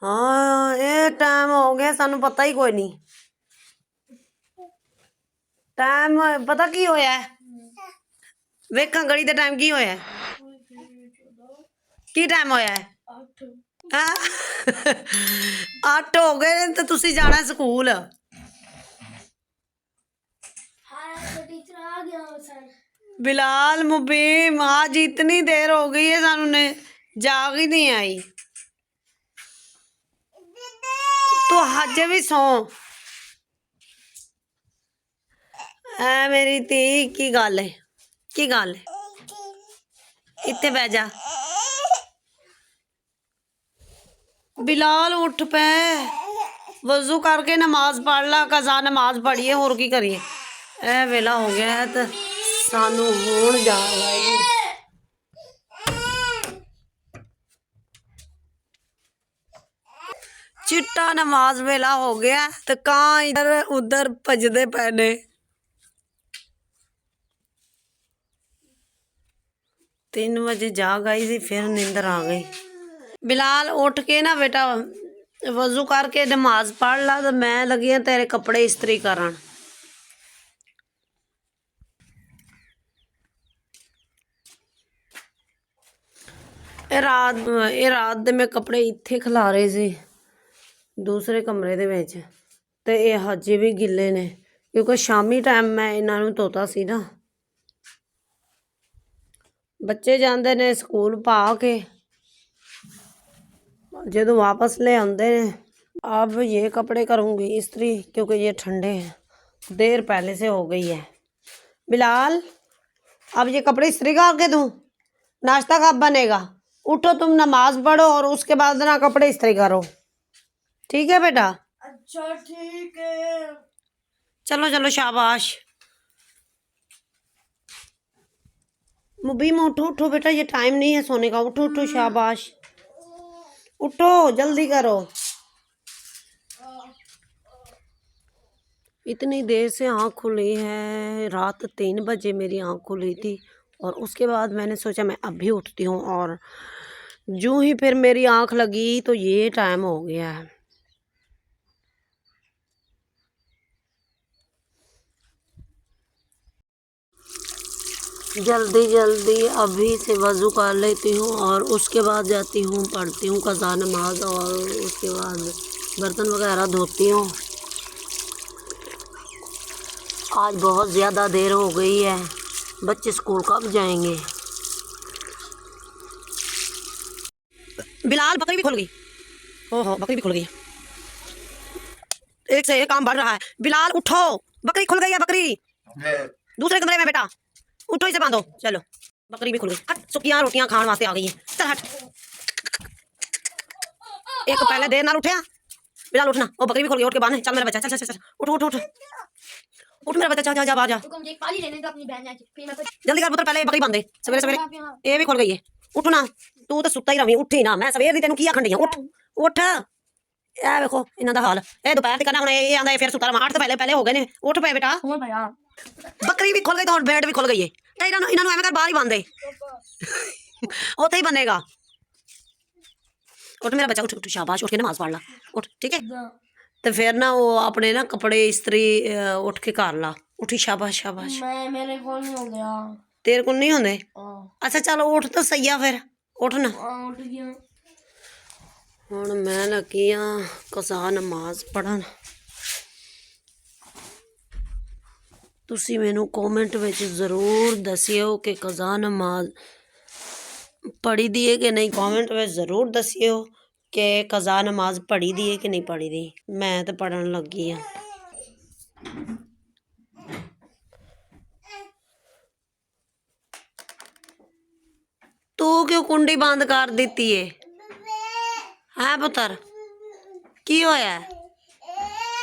हाँ ये टाइम हो गया सानू पता ही कोई नहीं। टाइम पता की होया है? वेखा घड़ी दा टाइम की होया है? की टाइम होया है? 8 हो गए तो तुसी जाना स्कूल। बिलाल मुबीम आज इतनी देर हो गई है सानू ने जाग ही नहीं आई। तू हजे भी सौ ऐ मेरी धी की गल है की गल है इत्थे बह जा। बिलाल उठ पे वजू करके नमाज पढ़ ला कजा नमाज पढ़िए होर की करिए। ए वेला हो गया है तो सानू हुण जा चिट्टा नमाज वेला हो गया तो कहाँ इधर उधर भजदे पे ने। 3 बजे जाग आई थी फिर नींदर आ गई। बिलाल उठ के ना बेटा वजू करके नमाज पढ़ ला तो मैं लगी हाँ तेरे कपड़े इस्त्री करन। ਇਹ ਰਾਤ ਦੇ ਮੈਂ ਕੱਪੜੇ ਇੱਥੇ ਖਿਲਾਰੇ ਸੀ ਦੂਸਰੇ ਕਮਰੇ ਦੇ ਵਿੱਚ ਤੇ ਇਹ ਹਜੇ ਵੀ ਗਿੱਲੇ ਨੇ ਕਿਉਂਕਿ ਸ਼ਾਮੀ ਟਾਈਮ ਮੈਂ ਇਹਨਾਂ ਨੂੰ ਧੋਤਾ ਸੀ ਨਾ। ਬੱਚੇ ਜਾਂਦੇ ਨੇ ਸਕੂਲ ਪਾ ਕੇ ਜਦੋਂ वापस ले आते हैं। अब ये कपड़े करूँगी इस्त्री क्योंकि ये ठंडे हैं देर पहले से हो गई है। बिलाल अब ये कपड़े इस्त्री करके दूँ नाश्ता कब बनेगा? उठो तुम नमाज पढ़ो और उसके बाद ना कपड़े इस्त्री करो ठीक है बेटा? अच्छा ठीक है चलो चलो शाबाश। मुबीम उठो उठो बेटा ये टाइम नहीं है सोने का उठो उठो शाबाश उठो जल्दी करो। इतनी देर से आँख खुली है रात 3 बजे मेरी आँख खुली थी और उसके बाद मैंने सोचा मैं अभी उठती हूँ और यूँ ही फिर मेरी आँख लगी तो ये टाइम हो गया है। जल्दी जल्दी अभी से वज़ू कर लेती हूँ और उसके बाद जाती हूँ पढ़ती हूँ कज़ा नमाज और उसके बाद बर्तन वगैरह धोती हूँ। आज बहुत ज़्यादा देर हो गई है बच्चे स्कूल कब जाएंगे? बिलाल बकरी भी खुल गई। ओहो बकरी भी खुल गई एक से एक काम बढ़ रहा है। बिलाल उठो बकरी खुल गई है बकरी दूसरे कमरे में बेटा उठो इसे बांधो। चलो बकरी भी खुल गई हट सुखियां रोटियां खाने वास्ते आ गई है चल हट। एक पहले देर नाल उठया बिलाल उठना ओ बकरी भी खुल गई उठ के बांध चल मेरा बच्चा चल चल चल उठ उठ उठ उठ मेरा बच्चा जा जा आ जा जल्दी कर पुत्र पहले बकरी बांध दे सवेरे सवेरे ये भी खुल गई है उठ ना तू तो सुता ही रही उठी ना मैं सवेर दी तेनू की आखण दी उठ उठ ए देखो इन्हां दा हाल ए दोपहर तक ना हुण ये आंदा फिर सुता रहा 8 तो पहले हो गए ने उठ पे बेटा। बकरी भी खुल गई तो हुण बेड भी खुल गई है इन्हां एवें कर बाहर ही बांध दे उत्थे ही बनेगा। उठ मेरा बच्चा उठ उठ शाबाश उठ के नमाज पढ़ ला उठ ठीक है तो फिर ना वो अपने ना कपड़े इस्त्री उठ के कर ला उठी शाबाश शाबाश। मेरे को नहीं हो गया तेरे को नहीं होंगे? अच्छा चलो उठ तो सही है फिर उठ ना उठ गया। हुण मैं लगी हाँ कज़ा नमाज पढ़न। तुसी मैनू कॉमेंट विच ज़रूर दसियो कि कज़ा नमाज पढ़ी दी है कि नहीं। कॉमेंट में ज़रूर दसियो कि कज़ा नमाज पढ़ी दी है कि नहीं पढ़ी दी। मैं तो पढ़न लगी हाँ। तू क्यों कुंडी बंद कर दी है पुत्र की होया?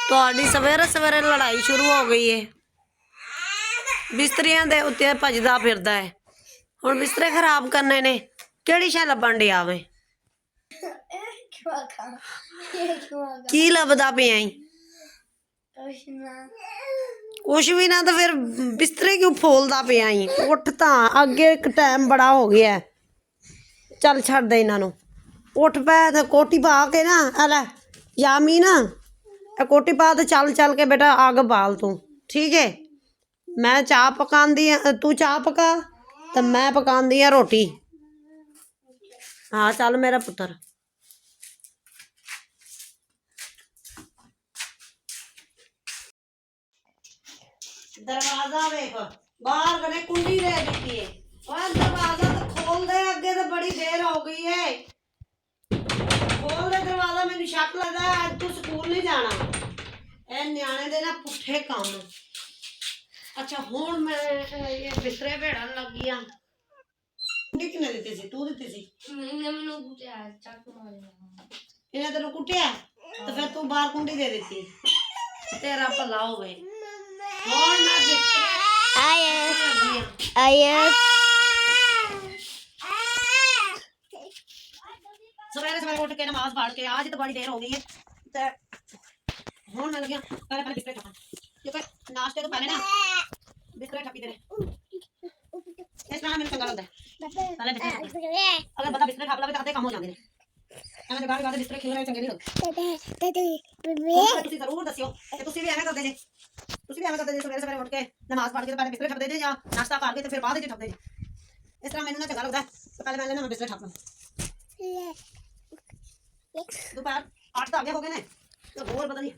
तुहाडी सवेरे सवेरे लड़ाई शुरू हो गई है बिस्तरियां दे उत्ते भजदा फिरदा है हुण बिस्तरे खराब करने ने केड़ी शै लभण डिया वे की लभदा पिया कुछ भी ना तो फिर बिस्तरे क्यों फोलदा पिया उठ तां अगे एक टाइम बड़ा हो गया चल छड्ड दे इन्हां नूं ਉੱਠ ਪੈ ਤੇ ਕੋਟੀ ਪਾ ਕੇ ਨਾ ਆ ਲੈ ਯਾਮੀ ਨਾ ਇਹ ਕੋਟੀ ਪਾ ਤੇ ਚੱਲ ਚੱਲ ਕੇ ਬੇਟਾ ਅੱਗ ਬਾਲ ਤੂੰ ਠੀਕ ਹੈ। ਮੈਂ ਚਾਹ ਪਕਾਉਂਦੀ ਆ, ਤੂੰ ਚਾਹ ਪਕਾ ਤੇ ਮੈਂ ਪਕਾਉਂਦੀ ਆ ਰੋਟੀ। ਹਾਂ ਚੱਲ ਮੇਰਾ ਪੁੱਤਰ। दरवाजा देख बाहर कने कुंडी दे दी है और दरवाजा तो खोल दे, अगे तो बड़ी देर हो गई है। खोल दे दरवाजा, मेनू शक लगदा है आज तू स्कूल नहीं जाना। ए न्याणे दे ना पुठे काम। अच्छा हुण मैं ये बिस्तरे भेड़न लगी आ। कुंडी किने दित्ती सी? तू दित्ती सी? मैंने कुटिया चाकू मारे। इन्हें तेनू कुटिया तो फिर तू बाहर कुंडी दे देती। तेरा भला होवे। हुण मैं बिस्तरे सवेरे सवेरे उठ के नमाज पढ़ के आज तो बड़ी देर हो गई है ते हुण मैं लगी पहले पहले बिस्तरे ठप्पण क्योंकि नाश्ते तो पहले ना बिस्तरे ठप्पी दे इस तरह मैंने चंगा लगता है। पहले बिस्तरे अगर बंदा बिस्तरे ठप लवे तो आधे काम हो जाते हैं। ਐਵੇਂ ਜਗਾੜ ਜਗਾੜ ਬਿਸਤਰੇ ਖਿਲ ਰਹੇ ਚੰਗੇ ਨਹੀਂ ਲੱਗਦੇ। ਤੁਸੀਂ ਜ਼ਰੂਰ ਦੱਸਿਓ ਕਿ ਤੁਸੀਂ ਵੀ ਐਵੇਂ ਕਰਦੇ ਜੇ। ਤੁਸੀਂ ਵੀ ਐਵੇਂ ਕਰਦੇ ਜੇ ਸਵੇਰੇ ਸਵੇਰੇ ਉੱਠ ਕੇ ਨਮਾਜ਼ ਪੜ੍ਹ ਕੇ ਪਹਿਲੇ ਬਿਸਤਰੇ ਠੱਪਦੇ ਜੇ ਜਾਂ ਨਾਸ਼ਤਾ ਕਰਕੇ ਤੇ ਫਿਰ ਬਾਅਦ ਵਿੱਚ ਠੱਪਦੇ ਜੇ। ਇਸ ਤਰ੍ਹਾਂ ਮੈਨੂੰ ਨਾ ਚੰਗਾ ਲੱਗਦਾ ਤੇ ਪਹਿਲੇ ਮੈਂ ਬਿਸਤਰੇ ਠੱਪ ਲਾਂ। ਦੁਪਹਿਰ 8 ਤਾਂ ਅੱਗੇ ਹੋ ਗਏ ਨੇ ਤੇ ਹੋਰ ਪਤਾ ਨਹੀਂ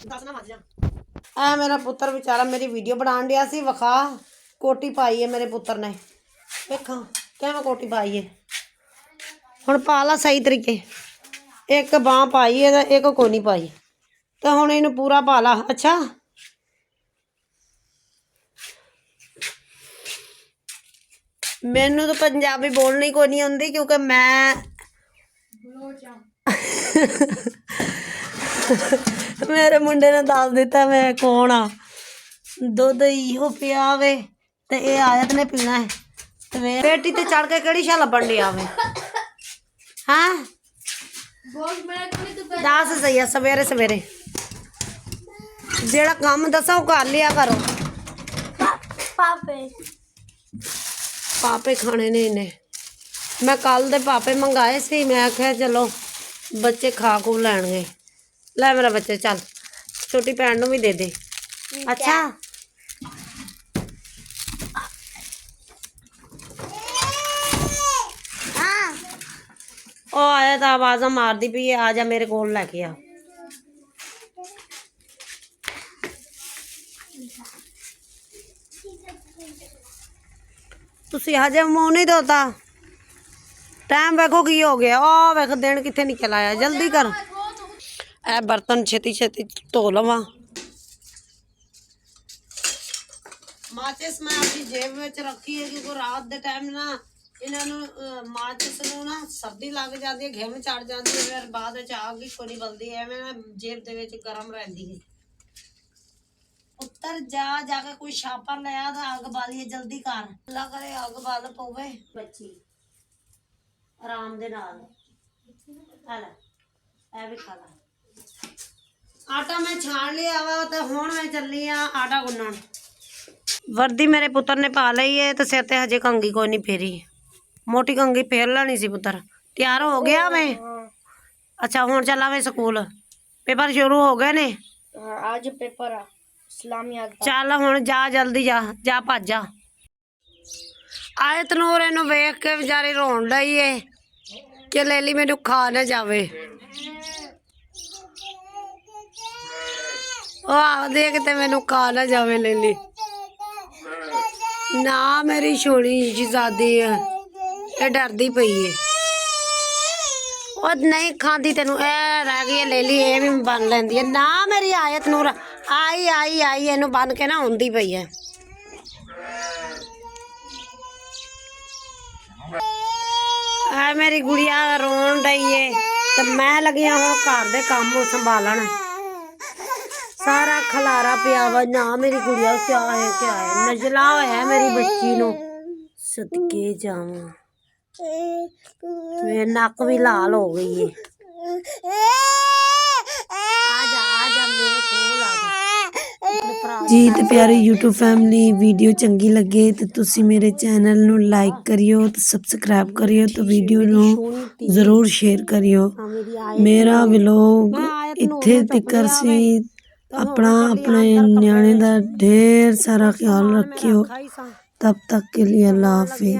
10 ਨਾ ਵੱਜ ਜਾਣ। ਐ ਮੇਰਾ ਪੁੱਤਰ ਵਿਚਾਰਾ ਮੇਰੀ ਵੀਡੀਓ ਬਣਾਉਣ ਡਿਆ ਸੀ। ਵਿਖਾ ਕੋਟੀ ਪਾਈ ਹੈ ਮੇਰੇ ਪੁੱਤਰ ਨੇ, ਵੇਖਾਂ ਕਿਵੇਂ ਕੋਟੀ ਪਾਈ ਹੈ। ਹੁਣ ਪਾ ਲਾ ਸਹੀ ਤਰੀਕੇ। ਇੱਕ ਬਾਂਹ ਪਾਈ ਹੈ ਤੇ ਇੱਕ ਕੋਈ ਨਹੀਂ ਪਾਈ ਤੇ ਹੁਣ ਇਹਨੂੰ ਪੂਰਾ ਪਾ ਲਾ। ਅੱਛਾ ਮੈਨੂੰ ਤਾਂ ਪੰਜਾਬੀ ਬੋਲਣੀ ਕੋਈ ਨਹੀਂ ਆਉਂਦੀ ਕਿਉਂਕਿ ਮੈਂ ਮੇਰੇ ਮੁੰਡੇ ਨੇ ਦੱਸ ਦਿੱਤਾ ਮੈਂ ਕੌਣ ਆ। ਦੁੱਧ ਇਹੋ ਪਿਆ ਵੇ ਤੇ ਇਹ ਆਇਤ ਨੇ ਪੀਣਾ ਹੈ ਤੇ ਪੇਟੀ ਤੇ ਚੜ ਕੇ ਕਿਹੜੀ ਸ਼ਾ ਲੱਭਣ ਡਿਆ ਵੇ। हाँ दस सही है सवेरे सवेरे जेड़ा काम दसा वो कर लिया करो। पापे खाने ने इन्हें मैं कल दे पापे मंगाए सी। मैं आख्या चलो बच्चे खा खू लैणगे। लै मेरा बच्चे चल छोटी भैन नूं भी दे दे। अच्छा ਉਹ ਆਇਆ ਤਾਂ ਆਵਾਜ਼ਾਂ ਮਾਰਦੀ ਪਈ ਆ ਜਾ ਮੇਰੇ ਕੋਲ ਲੈ ਕੇ ਆ। ਤੁਸੀਂ ਹਜੇ ਮੂੰਹ ਨਹੀਂ ਧੋਤਾ। ਟਾਈਮ ਵੇਖੋ ਕੀ ਹੋ ਗਿਆ। ਉਹ ਵੇਖ ਦਿਨ ਕਿੱਥੇ ਨਿਕਲ ਆਇਆ। ਜਲਦੀ ਕਰ ਇਹ ਬਰਤਨ ਛੇਤੀ ਛੇਤੀ ਧੋ ਲਵਾਂ। ਮਾਚਿਸ ਮੈਂ ਆਪਣੀ ਜੇਬ ਵਿੱਚ ਰੱਖੀ ਹੈ ਕਿਉਂਕਿ ਰਾਤ ਦੇ ਟਾਈਮ ਨਾ ਇਹਨਾਂ ਨੂੰ ਮਾਚਿਸ ਨੂੰ ਨਾ ਸਰਦੀ ਲੱਗ ਜਾਂਦੀ ਹੈ, ਘਿਮ ਚੜ ਜਾਂਦੀ ਹੈ, ਫਿਰ ਬਾਅਦ ਵਿੱਚ ਆਗ ਵੀ ਕੋਈ ਨਹੀਂ ਬਲਦੀ ਐਵੇਂ ਨਾ ਜੇਬ ਦੇ ਵਿੱਚ ਗਰਮ ਰਹਿੰਦੀ ਹੈ। ਉੱਤਰ ਜਾ ਜਾ ਕੇ ਕੋਈ ਛਾਪਰ ਲਿਆ ਤਾਂ ਅੱਗ ਬਾਲੀਏ ਜਲਦੀ ਕਰ। ਅੱਲਾ ਕਰੇ ਅੱਗ ਬਾਲ ਪਵੇ ਬੱਚੀ ਆਰਾਮ ਦੇ ਨਾਲ। ਆ ਲੈ ਇਹ ਵੀ ਖਾ ਲੈ। ਆਟਾ ਮੈਂ ਛਾਣ ਲਿਆ ਵਾ ਤੇ ਹੁਣ ਮੈਂ ਚੱਲੀ ਆ ਆਟਾ ਗੁੰਨਣ। ਵਰਦੀ ਮੇਰੇ ਪੁੱਤਰ ਨੇ ਪਾ ਲਈ ਹੈ ਤੇ ਸਿਰ ਤੇ ਹਜੇ ਕੰਗੀ ਕੋਈ ਨਹੀਂ ਫੇਰੀ। मोटी कंगी फेर लेनी सी पुत्र। तैयार हो गया मैं? अच्छा हुण चला मैं स्कूल। पेपर शुरू हो गए ने? आज पेपर है इस्लामियात दा। चल हुण जा जल्दी जा जा भज जा। आयत नूर इहनूं वेख के बेचारी रोण लई है कि लेली मैनूं खा ना जावे। ओ आखदी किते मैनूं खा ना जावे लेली। ना मेरी छोड़ी शहजादी है ये डरदी पई है। और नहीं खाती तेनू ए रह गई ले ली ये भी बन लेंदी है। ना मेरी आयत नूर आई आई आई इनू बन के ना आउंदी पई है। आ मेरी गुड़िया रोन रही है तो मैं लगी हूँ घर दे काम संभालन। सारा खलारा पिया वा। ना मेरी गुड़िया क्या है नजला है मेरी बच्ची नू। सदके जावां मेरे नक भी लाल हो गई है। आजा आजा मेरे कोल आजा। ਜੀ ਤੇ ਪਿਆਰੀ YouTube ਫੈਮਿਲੀ ਵੀਡੀਓ ਚੰਗੀ ਲੱਗੇ ਤੇ ਤੁਸੀਂ ਮੇਰੇ ਚੈਨਲ ਨੂੰ ਲਾਈਕ ਕਰਿਓ ਤੇ ਸਬਸਕ੍ਰਾਈਬ ਕਰਿਓ ਤੇ ਵੀਡੀਓ ਨੂੰ ਜ਼ਰੂਰ ਸ਼ੇਅਰ ਕਰਿਓ। ਮੇਰਾ ਵਲੌਗ ਇੱਥੇ ਤੱਕ ਸੀ। ਆਪਣੇ ਨਿਆਣੇ ਦਾ ਢੇਰ ਸਾਰਾ ਖਿਆਲ ਰੱਖਿਓ। तब तक के लिए अल्लाह हाफिज।